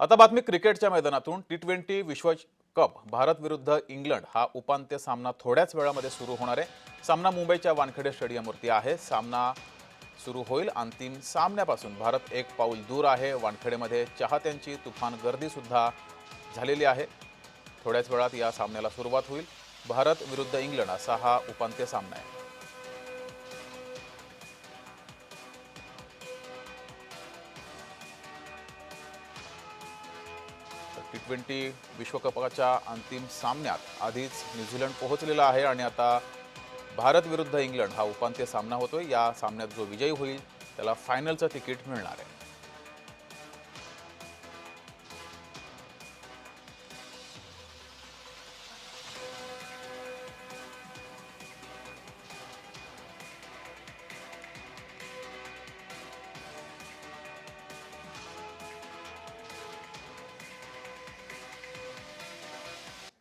आता बातमी क्रिकेटच्या मैदानातून टी20 विश्वकप भारत विरुद्ध इंग्लंड हा उपांत्य सामना थोड्याच वेळामध्ये सुरू होणार आहे। सामना मुंबईच्या वानखेडे स्टेडियमवरती आहे। सामना सुरू होईल। अंतिम सामन्यापासून भारत एक पाऊल दूर आहे। वानखेडेमध्ये चाहत्यांची तुफान गर्दी सुद्धा झालेली आहे। थोड्याच वेळात या सामन्याला सुरुवात होईल। भारत विरुद्ध इंग्लंड असा हा उपांत्य सामना आहे। टी20 विश्वकपाच्या अंतिम सामन्यात आधीच न्यूझीलंड पोहोचलेला आहे आणि आता भारत विरुद्ध इंग्लंड हा उपांत्य सामना होतोय। या सामन्यात जो विजयी होईल त्याला फायनलचं तिकीट मिळणार आहे।